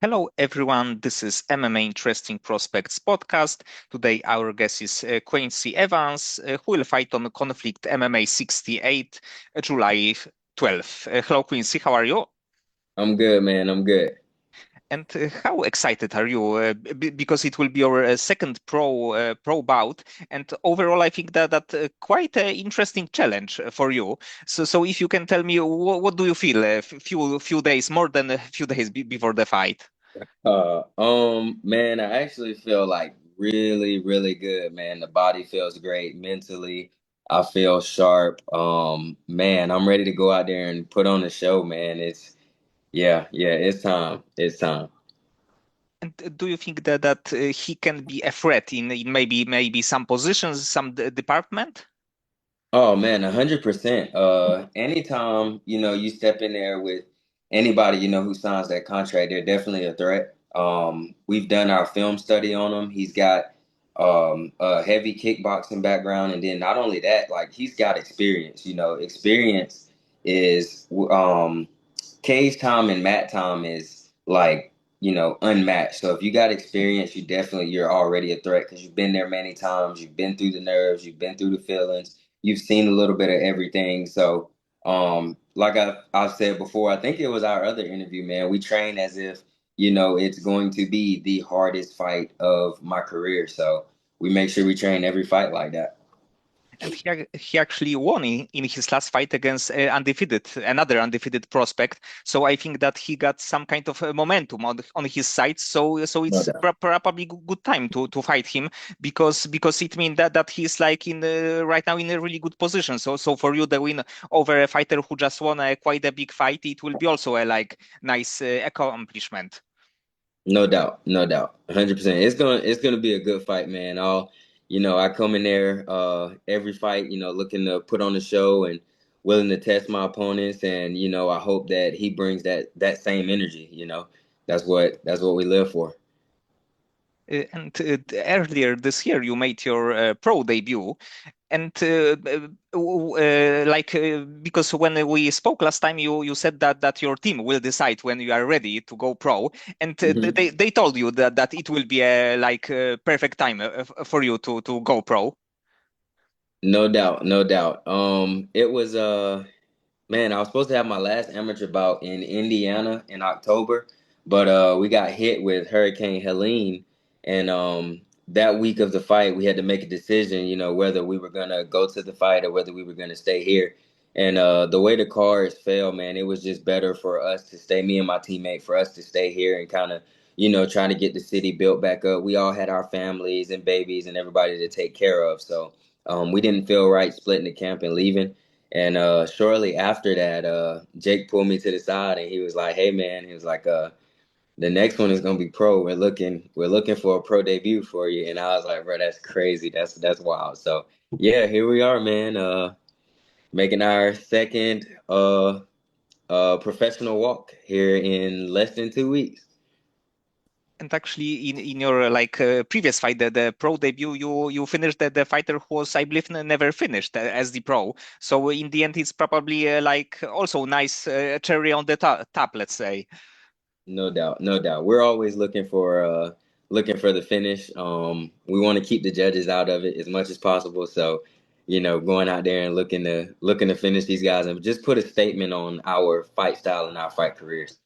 Hello, everyone. This is MMA Interesting Prospects podcast. Today, our guest is Quincy Evans, who will fight on Conflict MMA 68, July 12th. Hello, Quincy. How are you? I'm good, man. I'm good. And how excited are you? Because it will be your second pro bout, and overall, I think that quite an interesting challenge for you. So if you can tell me, what do you feel? Few days, more than a few days before the fight. Man, I actually feel like really good, man. The body feels great mentally. I feel sharp. Man, I'm ready to go out there and put on the show, man. Yeah, it's time. It's time. And do you think that he can be a threat in maybe some positions, some department? Oh man, 100%. Anytime, you step in there with anybody, who signs that contract, they're definitely a threat. We've done our film study on him. He's got a heavy kickboxing background, and then not only that, like he's got experience. Experience is cage time and mat time is like, unmatched. So if you got experience, you're already a threat because you've been there many times, you've been through the nerves, you've been through the feelings, you've seen a little bit of everything. So, like I've said before, I think it was our other interview, man. We train as if, it's going to be the hardest fight of my career. So we make sure we train every fight like that. And he actually won in his last fight against another undefeated prospect. So I think that he got some kind of momentum on his side. So No it's doubt. probably good time to fight him because it means that he's like in right now in a really good position. So for you the win over a fighter who just won quite a big fight, it will be also a like nice accomplishment. No doubt, no doubt, 100%. It's gonna be a good fight, man. I come in there every fight, looking to put on the show and willing to test my opponents, and I hope that he brings that same energy. That's what we live for. And earlier this year, you made your pro debut, and because when we spoke last time, you said that your team will decide when you are ready to go pro, and Mhm. they told you that it will be a perfect time for you to go pro. No doubt, no doubt. It was man, I was supposed to have my last amateur bout in Indiana in October, but we got hit with Hurricane Helene, and that week of the fight, we had to make a decision, whether we were gonna go to the fight or whether we were gonna stay here. And the way the cards fell, man, it was just better for us to stay, me and my teammate, for us to stay here and kind of, trying to get the city built back up. We all had our families and babies and everybody to take care of, so we didn't feel right splitting the camp and leaving. And shortly after that, Jake pulled me to the side and he was like, "Hey man," he was like, "The next one is gonna be pro. We're looking for a pro debut for you." And I was like, "Bro, that's crazy. That's wild." So yeah, here we are, man. Making our second professional walk here in less than 2 weeks. And actually, in your previous fight, the pro debut, you finished the fighter who was, I believe, never finished as the pro. So in the end, it's probably also nice cherry on the top, let's say. No doubt, no doubt. We're always looking for the finish. We want to keep the judges out of it as much as possible. So, going out there and looking to finish these guys and just put a statement on our fight style and our fight careers.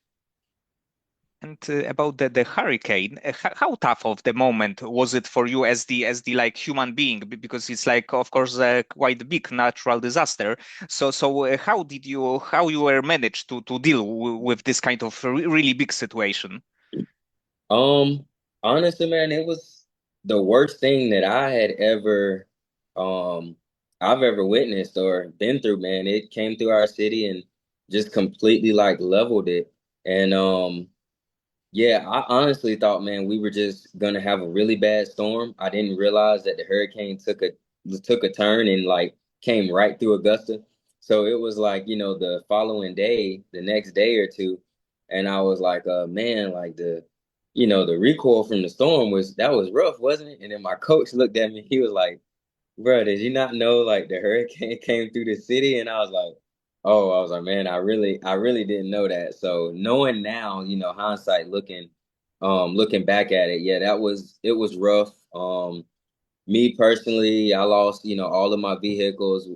And about the hurricane, how tough of the moment was it for you as the like human being? Because it's like, of course, quite a big natural disaster. So how you were managed to deal with this kind of really big situation? Um, Honestly, man, it was the worst thing that um I've ever witnessed or been through, man. It came through our city and just completely like leveled it. And yeah, I honestly thought, man, we were just gonna have a really bad storm. I didn't realize that the hurricane took a turn and like came right through Augusta. So it was like, the following day, the next day or two, and I was like, man, like the recoil from the storm was rough, wasn't it? And then my coach looked at me, he was like, bro, did you not know like the hurricane came through the city? And I was like, man, I really didn't know that. So knowing now, hindsight looking Looking back at it, yeah, it was rough. Me personally, I lost, all of my vehicles.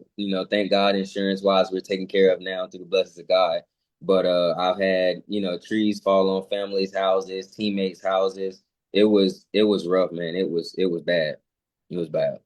Thank God, insurance wise, we're taken care of now through the blessings of God. But I've had, trees fall on families' houses, teammates' houses. It was rough, man. It was bad. It was bad.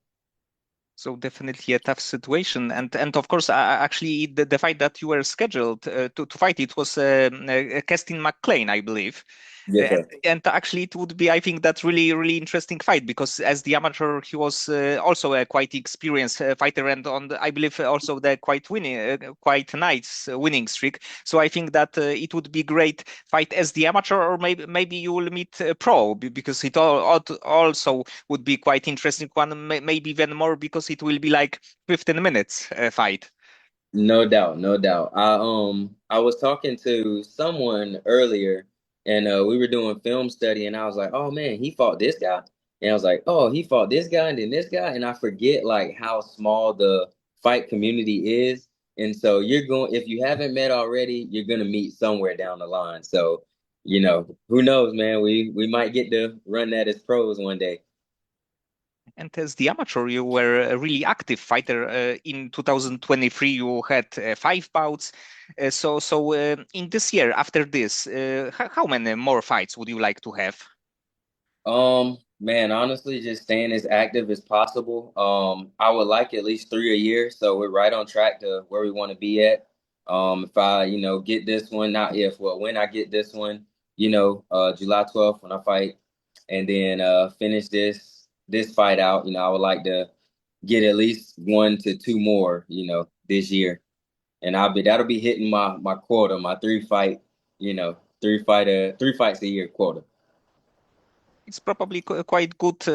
So definitely a tough situation, and of course, actually, the fight that you were scheduled to fight, it was Kestin McClain, I believe. Yes, sir. And actually, it would be, I think, that really interesting fight because as the amateur, he was also a quite experienced fighter, and I believe also the quite nice winning streak. So I think that it would be great fight as the amateur, or maybe you will meet pro because it also would be quite interesting one, maybe even more because it will be like 15 minutes fight. No doubt, no doubt. I was talking to someone earlier and we were doing film study and I was like, "Oh man, he fought this guy." And I was like, "Oh, he fought this guy and then this guy." And I forget like how small the fight community is. And so you're going if you haven't met already, you're going to meet somewhere down the line. So, who knows, man? We might get to run that as pros one day. And as the amateur, you were a really active fighter. In 2023, you had 5 bouts. In this year, after this, how many more fights would you like to have? Man, honestly, just staying as active as possible. I would like at least three a year, so we're right on track to where we want to be at. If I, get this one, not if, well, when I get this one, July 12th when I fight, and then finish this fight out, I would like to get at least one to two more, this year, and that'll be hitting my quota, my three fights a year quota. It's probably quite good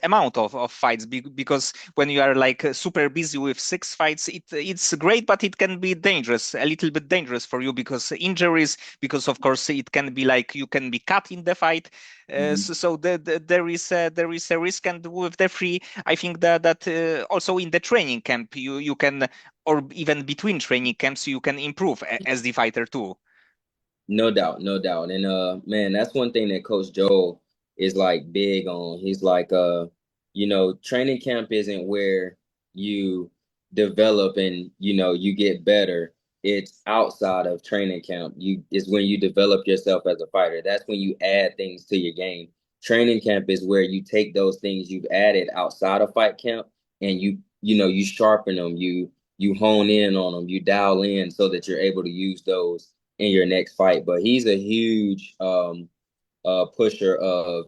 amount of fights because when you are like super busy with 6 fights, it's great, but it can be dangerous, a little bit dangerous for you because injuries, because of course it can be like you can be cut in the fight. There is a risk, and with the free, I think that also in the training camp you can, or even between training camps, you can improve as the fighter too. No doubt, no doubt. And man, that's one thing that Coach Joel is like big on. He's like training camp isn't where you develop and you get better. It's outside of training camp. You is when you develop yourself as a fighter. That's when you add things to your game. Training camp is where you take those things you've added outside of fight camp and you sharpen them, you hone in on them, you dial in so that you're able to use those in your next fight. But he's a huge pusher of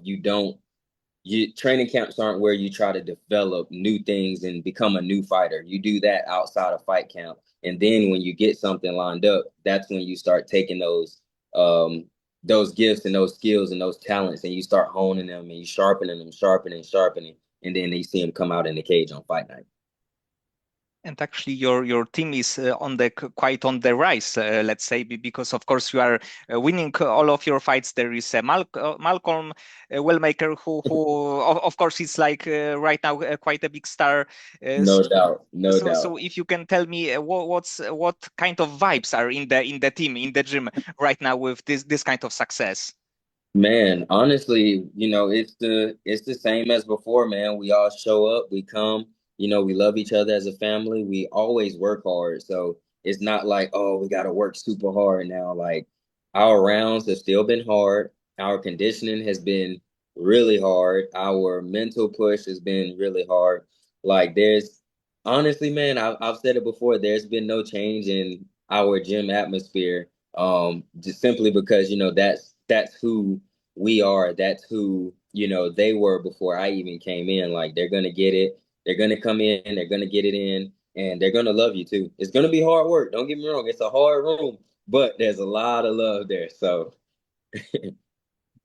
training camps aren't where you try to develop new things and become a new fighter. You do that outside of fight camp. And then when you get something lined up, that's when you start taking those gifts and those skills and those talents and you start honing them and you sharpening, and then you see them come out in the cage on fight night. And actually, your team is quite on the rise, let's say, because of course you are winning all of your fights. There is a Malcolm Wellmaker of course, is like right now quite a big star. Uh, No so, doubt, no so doubt. if you can tell me what kind of vibes are in the team in the gym right now with this kind of success. Man, honestly, it's the same as before, man. We all show up, we come, we love each other as a family. We always work hard. So it's not like, oh, we gotta work super hard now. Like our rounds have still been hard. Our conditioning has been really hard. Our mental push has been really hard. Like there's honestly, man, I've said it before, there's been no change in our gym atmosphere. Just simply because, that's who we are. That's who, they were before I even came in. Like they're gonna get it. They're gonna come in. They're gonna get it in, and they're gonna love you too. It's gonna be hard work. Don't get me wrong. It's a hard room, but there's a lot of love there. So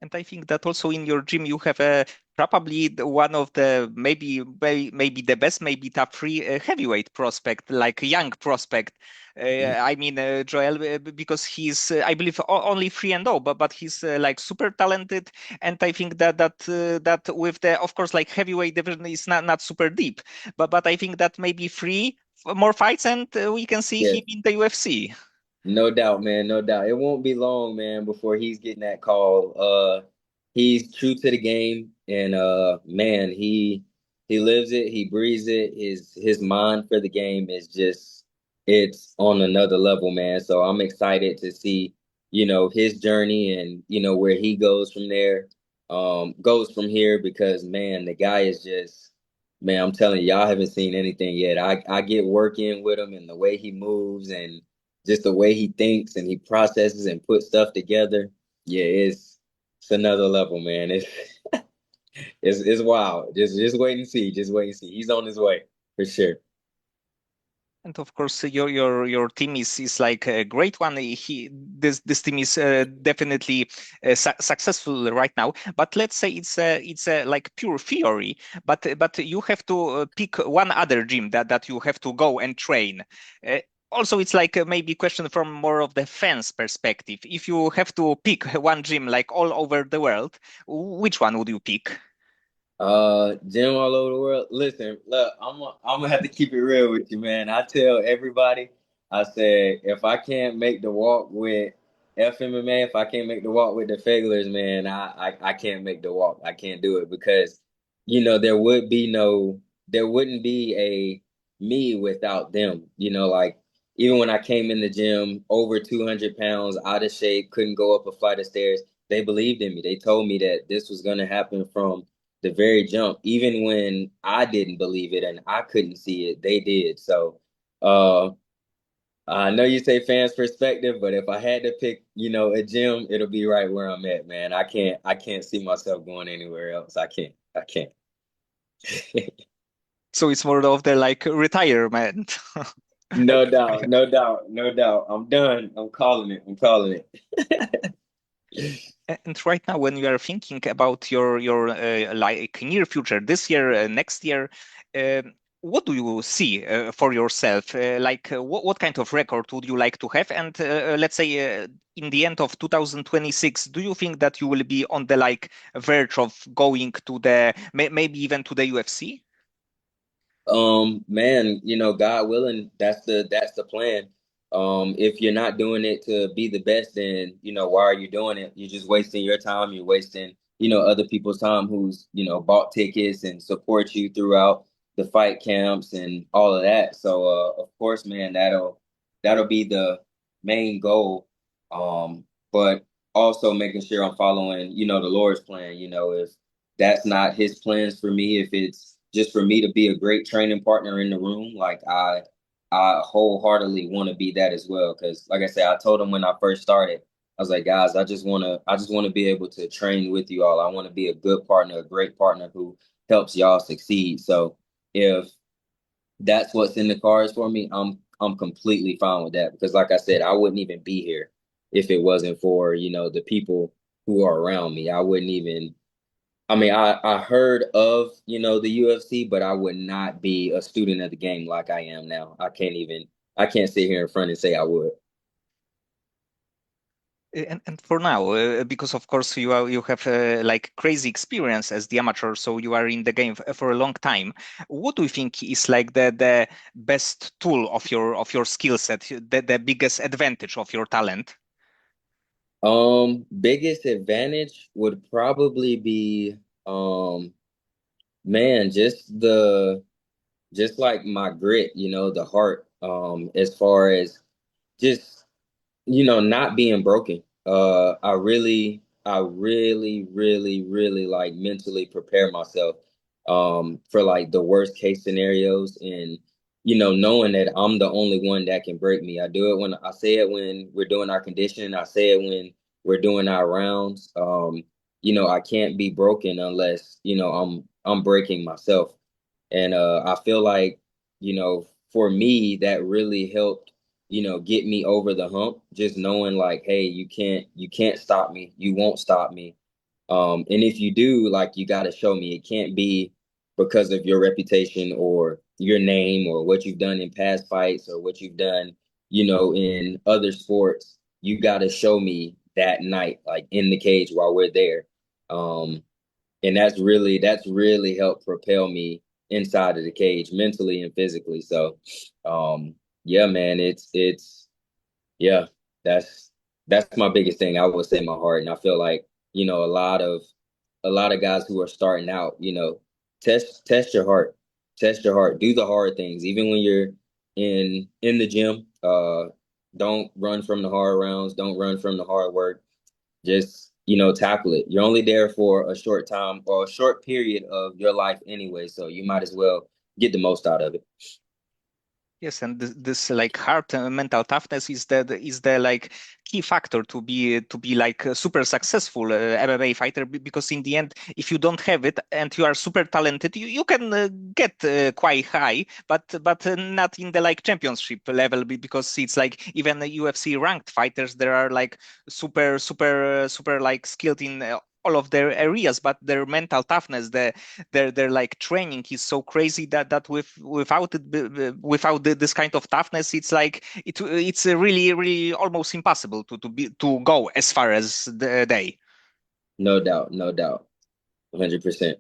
And I think that also in your gym you have probably one of the maybe the best, maybe top three heavyweight prospect, like a young prospect. I mean Joel, because he's I believe only 3-0, but he's like super talented, and I think that with the of course like heavyweight division is not super deep, but I think that maybe more fights and we can see yes, him in the UFC. No doubt, man. No doubt. It won't be long, man, before he's getting that call. He's true to the game, and man, he lives it. He breathes it. His mind for the game is just it's on another level, man. So I'm excited to see, his journey and where he goes from there, goes from here because man, the guy is just man. I'm telling you, y'all haven't seen anything yet. I get working with him and the way he moves and just the way he thinks and he processes and puts stuff together. Yeah, it's another level, man. It's wild. Just wait and see. Just wait and see. He's on his way for sure. And of course, your team is like a great one. This team is definitely successful right now. But let's say it's a like pure theory. But you have to pick one other gym that you have to go and train. Uh, Also, it's like maybe question from more of the fans' perspective. If you have to pick one gym like all over the world, which one would you pick? Gym all over the world. Listen, look, I'm gonna have to keep it real with you, man. I tell everybody, I said, if I can't make the walk with FMMA, if I can't make the walk with the Fagliers, man, I can't make the walk. I can't do it because, there wouldn't be a me without them. Like even when I came in the gym, over 200 pounds, out of shape, couldn't go up a flight of stairs, they believed in me. They told me that this was gonna happen from the very jump, even when I didn't believe it and I couldn't see it, they did. So, uh, I know you say fans' perspective, but if I had to pick, a gym, it'll be right where I'm at, man. I can't see myself going anywhere else. I can't. So it's more of the like retirement. No doubt, no doubt, no doubt. I'm done. I'm calling it. I'm calling it. And right now, when you are thinking about your like near future, this year, next year, what do you see for yourself? What kind of record would you like to have? And let's say in the end of 2026, do you think that you will be on the like verge of going to the maybe even to the UFC? Man, God willing, that's the plan. If you're not doing it to be the best, then why are you doing it? You're just wasting your time. You're wasting, other people's time who's, bought tickets and support you throughout the fight camps and all of that. So, of course, man, that'll be the main goal. But also making sure I'm following, the Lord's plan. If that's not His plans for me, if it's just for me to be a great training partner in the room, like I wholeheartedly want to be that as well. Because like I said, I told him when I first started, I was like, guys, I just want to be able to train with you all. I want to be a good partner, a great partner who helps y'all succeed. So if that's what's in the cards for me, I'm completely fine with that. Because like I said, I wouldn't even be here if it wasn't for, the people who are around me. I wouldn't even I mean, I heard of, the UFC, but I would not be a student of the game like I am now. I can't sit here in front and say I would. And for now, because of course you have like crazy experience as the amateur, so you are in the game for a long time. What do you think is like the best tool of your skill set, the biggest advantage of your talent? Biggest advantage would probably be, um, man, just like my grit, the heart, as far as just not being broken. I really, like mentally prepare myself for like the worst case scenarios and knowing that I'm the only one that can break me. I say it when we're doing our conditioning, I say it when we're doing our rounds. I can't be broken unless, I'm breaking myself. And I feel like, for me, that really helped, get me over the hump, just knowing like, hey, you can't stop me. You won't stop me. And if you do, like, you got to show me. It can't be because of your reputation or your name or what you've done in past fights or what you've done, in other sports. You got to show me that night, like in the cage while we're there. Um, and that's really helped propel me inside of the cage mentally and physically. So, yeah, man, it's yeah. That's that's my biggest thing. I would say my heart, and I feel like a lot of guys who are starting out, test your heart, test your heart, do the hard things, even when you're in the gym. Don't run from the hard rounds, don't run from the hard work. Just tackle it. You're only there for a short time or a short period of your life anyway, so you might as well get the most out of it. Yes, and this like hard mental toughness is the like key factor to be like a super successful MMA fighter because in the end, if you don't have it and you are super talented, you can get quite high, but not in the like championship level because it's like even the UFC ranked fighters there are like super like skilled in all of their areas, but their mental toughness, their like training is so crazy that without it without this kind of toughness it's like it's really almost impossible to go as far as they. No doubt, no doubt, 100%.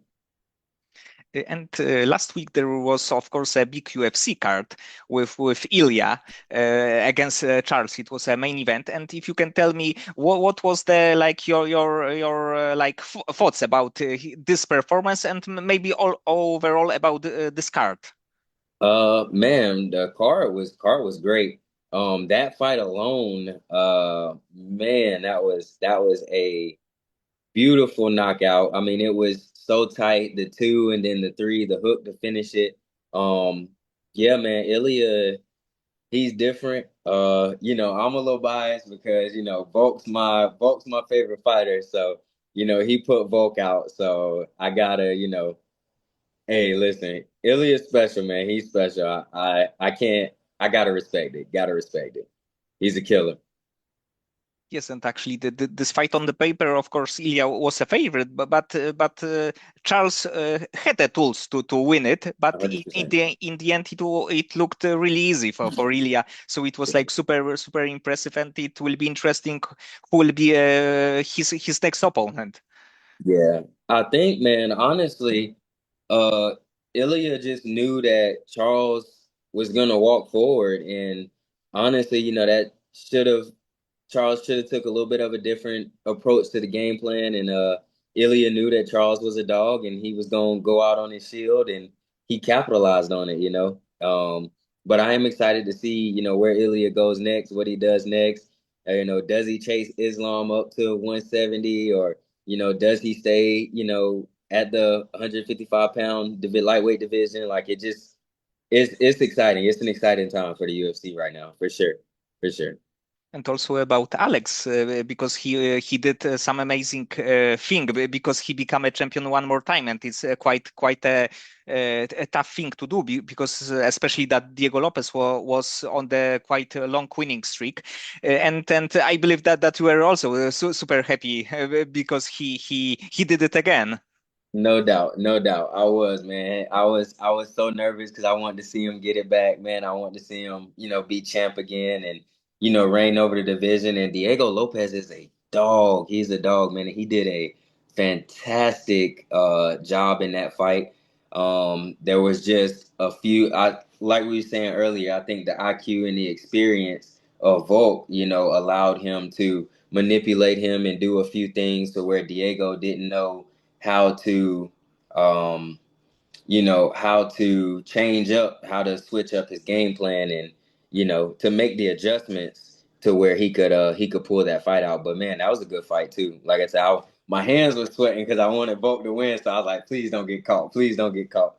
And last week there was, of course, a big UFC card with Ilia against Charles. It was a main event. And if you can tell me what was the like your like thoughts about this performance and maybe all overall about this card. Man, the card was great. That fight alone, man, that was a beautiful knockout. I mean, it was so tight, the two and then the three, the hook to finish it. Um, yeah, man, Ilia, he's different. I'm a little biased because, Volk's my favorite fighter. So, he put Volk out. So I gotta, hey, listen, Ilia's special, man. He's special. I can't. I gotta respect it. Gotta respect it. He's a killer. Yes, and actually, this fight on the paper, of course, Ilya was a favorite, but Charles had the tools to win it. But in 100%. the end, it looked really easy for Ilya. So it was like super impressive, and it will be interesting who will be his next opponent. Yeah, I think, man. Honestly, uh, Ilya just knew that Charles was gonna walk forward, and honestly, that should have Charles should have took a little bit of a different approach to the game plan, and Ilya knew that Charles was a dog, and he was gonna go out on his shield, and he capitalized on it. But I am excited to see, where Ilya goes next, what he does next. Does he chase Islam up to 170, or does he stay, at the 155-pound lightweight division? Like it's exciting. It's an exciting time for the UFC right now, for sure, for sure. And also about Alex, because he did some amazing thing because he became a champion one more time, and it's quite a tough thing to do because especially that Diego Lopez was on the quite long winning streak, and I believe that you were also super happy because he did it again. No doubt, no doubt. I was, man. I was so nervous because I wanted to see him get it back, man. I wanted to see him, be champ again and, reign over the division. And Diego Lopez is a dog. He's a dog, man. And he did a fantastic job in that fight. There was just a few I like we were saying earlier, I think the IQ and the experience of Volk, allowed him to manipulate him and do a few things to where Diego didn't know how to um how to change up, how to switch up his game plan and to make the adjustments to where he could pull that fight out. But man, that was a good fight too. Like I said, my hands were sweating because I wanted Volk to win, so I was like, please don't get caught, please don't get caught.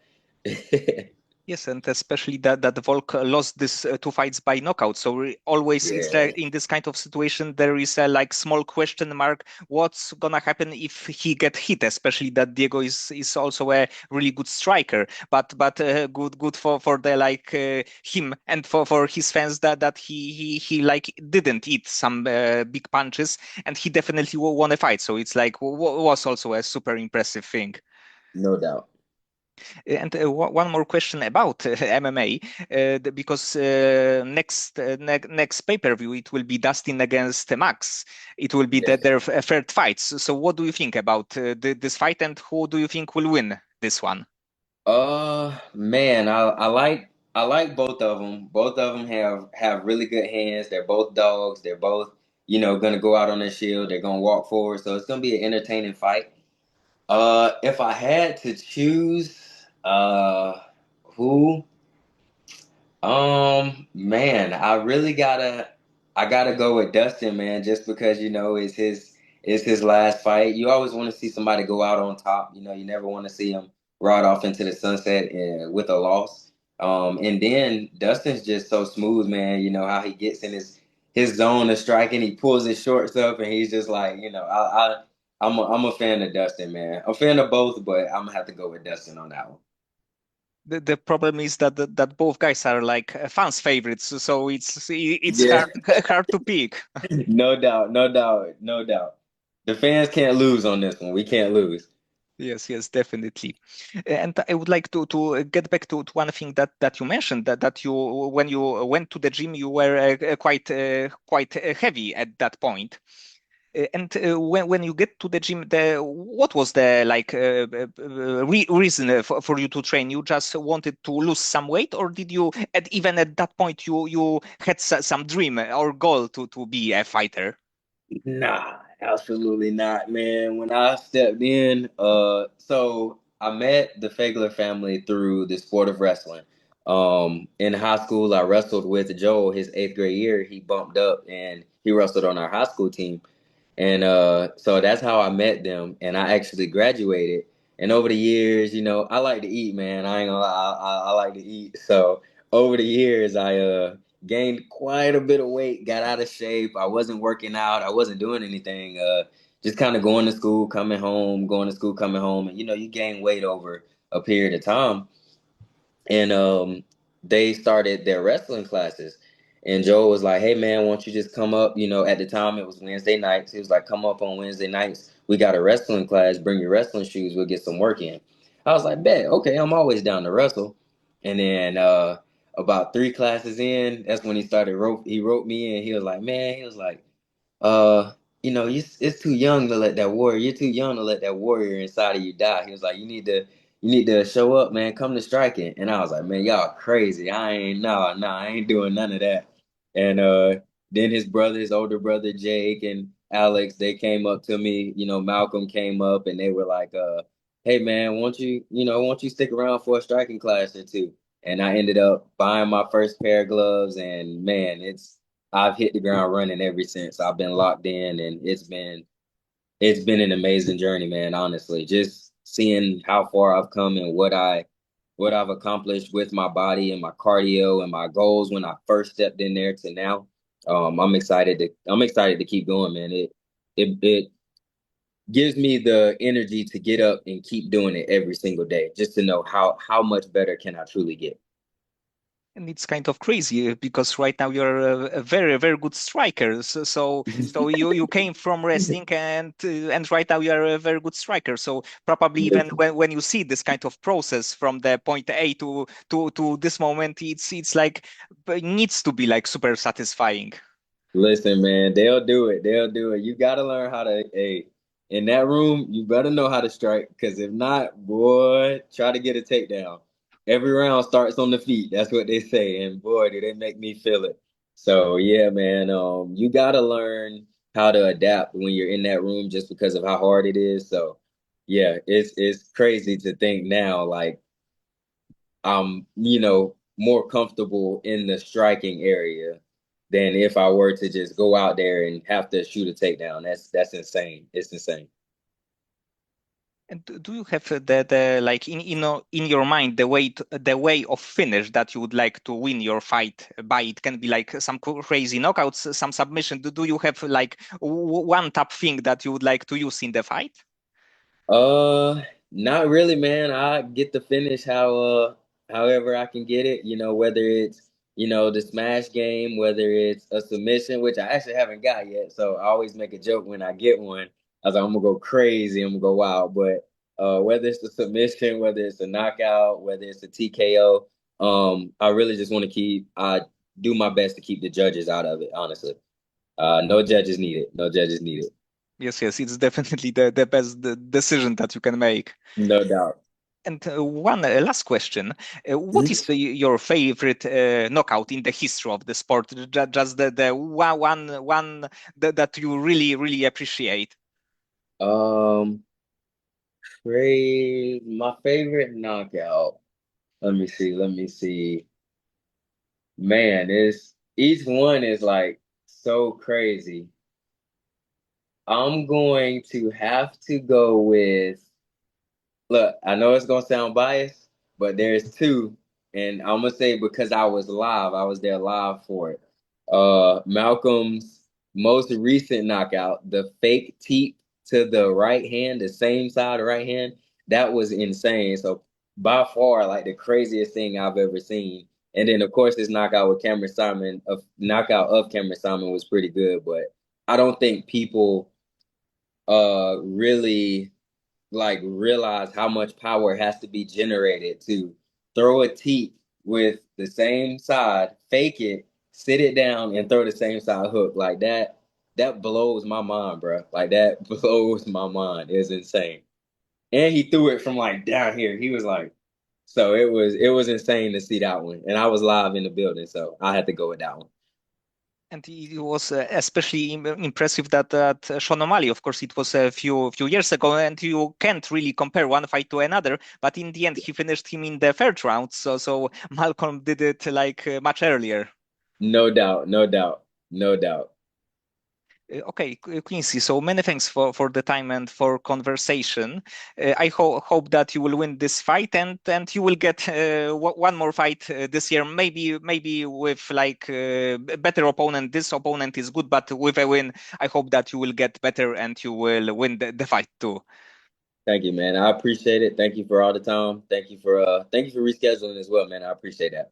Yes, and especially that Volk lost these two fights by knockout. So always it's Yeah, like in this kind of situation there is a like small question mark. What's gonna happen if he get hit? Especially that Diego is also a really good striker, but good for the like him and for his fans that he like didn't eat some big punches and he definitely won a fight. So it's like was also a super impressive thing. no doubt. And one more question about MMA, because next pay-per-view it will be Dustin against Max. It will be Yeah. their third fight. So what do you think about this fight, and who do you think will win this one? Man, I like both of them. Both of them have really good hands. They're both dogs. They're both gonna go out on their shield. They're gonna walk forward, so it's gonna be an entertaining fight. If I had to choose, who? Man, I gotta go with Dustin, man, just because it's his last fight. You always want to see somebody go out on top. You never want to see him ride off into the sunset with a loss. And then Dustin's just so smooth, man. You know how he gets in his zone of striking. He pulls his shorts up, and he's just like, I'm a fan of Dustin, man. I'm a fan of both, but I'm gonna have to go with Dustin on that one. The problem is that both guys are like fans' favorites, so it's Yeah. hard to pick. No doubt, no doubt, no doubt. The fans can't lose on this one. We can't lose. Yes, yes, definitely. And I would like to get back to one thing that you mentioned that you when you went to the gym you were quite heavy at that point. And when you get to the gym, what was the like reason for you to train? You just wanted to lose some weight, or did you even at that point you had some dream or goal to be a fighter? Nah, absolutely not, man. When I stepped in, so I met the Faglier family through the sport of wrestling. In high school, I wrestled with Joel. His eighth grade year, he bumped up and he wrestled on our high school team. And so that's how I met them. And I actually graduated. And over the years, I like to eat, man. I ain't gonna lie, I like to eat. So over the years, I gained quite a bit of weight, got out of shape. I wasn't working out, I wasn't doing anything. Just kind of going to school, coming home, going to school, coming home. And you gain weight over a period of time. And they started their wrestling classes. And Joe was like, "Hey man, why don't you just come up?" At the time it was Wednesday nights. He was like, "Come up on Wednesday nights. We got a wrestling class. Bring your wrestling shoes. We'll get some work in." I was like, "Bet, okay, I'm always down to wrestle." And then about three classes in, that's when he started rope. He wrote me in. He was like, "Man," he was like, uh, it's too young to let that warrior. You're too young to let that warrior inside of you die." He was like, you need to show up, man. Come to striking." And I was like, "Man, y'all crazy. I ain't no, I ain't doing none of that." And then his older brother Jake and Alex, they came up to me. Malcolm came up and they were like, "Hey, man, won't you stick around for a striking class or two?" And I ended up buying my first pair of gloves, and man, I've hit the ground running ever since. I've been locked in, and it's been an amazing journey, man. Honestly, just seeing how far I've come and what I've accomplished with my body and my cardio and my goals when I first stepped in there to now. I'm excited to keep going, man. It gives me the energy to get up and keep doing it every single day, just to know how much better can I truly get. And it's kind of crazy because right now you're a very, very good striker. So you came from wrestling and right now you are a very good striker. So probably even when you see this kind of process from the point A to this moment, it's like it needs to be like super satisfying. Listen, man, they'll do it. They'll do it. You got to learn how to, hey, in that room, you better know how to strike because if not, boy, try to get a takedown. Every round starts on the feet. That's what they say. And boy, do they make me feel it. So, yeah, man, you got to learn how to adapt when you're in that room just because of how hard it is. So, yeah, it's crazy to think now, like, I'm, more comfortable in the striking area than if I were to just go out there and have to shoot a takedown. That's insane. It's insane. And do you have the like in your mind the way of finish that you would like to win your fight by? It can be like some crazy knockouts, some submission. Do you have like one top thing that you would like to use in the fight? Uh, Not really, man. I get to finish however I can get it, whether it's, the smash game, whether it's a submission, which I actually haven't got yet. So I always make a joke when I get one. I was like, I'm gonna go crazy, I'm gonna go wild. But whether it's the submission, whether it's a knockout, whether it's a TKO, I really just want to I do my best to keep the judges out of it, honestly. No judges needed. No judges needed. Yes, yes, it's definitely the best decision that you can make. No doubt. And one last question. What is Mhm. your favorite knockout in the history of the sport? Just the one that you really, really appreciate. Um, my favorite knockout. Let me see. Let me see. Man, it's each one is like so crazy. I'm going to have to go with. Look, I know it's gonna sound biased, but there's two, and I'm gonna say because I was live, I was there live for it. Malcolm's most recent knockout, the fake teep to the right hand, the same side right hand, that was insane. So by far, like the craziest thing I've ever seen. And then of course his knockout with Cameron Simon, a knockout of Cameron Simon was pretty good, but I don't think people really like realize how much power has to be generated to throw a teep with the same side, fake it, sit it down, and throw the same side hook like that. That blows my mind, bro. Like that blows my mind. It's insane. And he threw it from like down here. He was like, so it was insane to see that one. And I was live in the building, so I had to go with that one. And it was especially impressive that Sean O'Malley, of course, it was a few years ago, and you can't really compare one fight to another. But in the end, he finished him in the third round. So Malcolm did it like much earlier. No doubt, no doubt, no doubt. Okay, Quincy, so many thanks for the time and for conversation. I hope that you will win this fight and you will get one more fight this year, maybe with like a better opponent. This opponent is good, but with a win, I hope that you will get better and you will win the fight too. Thank you, man. I appreciate it. Thank you for all the time. Thank you for rescheduling as well, man. I appreciate that.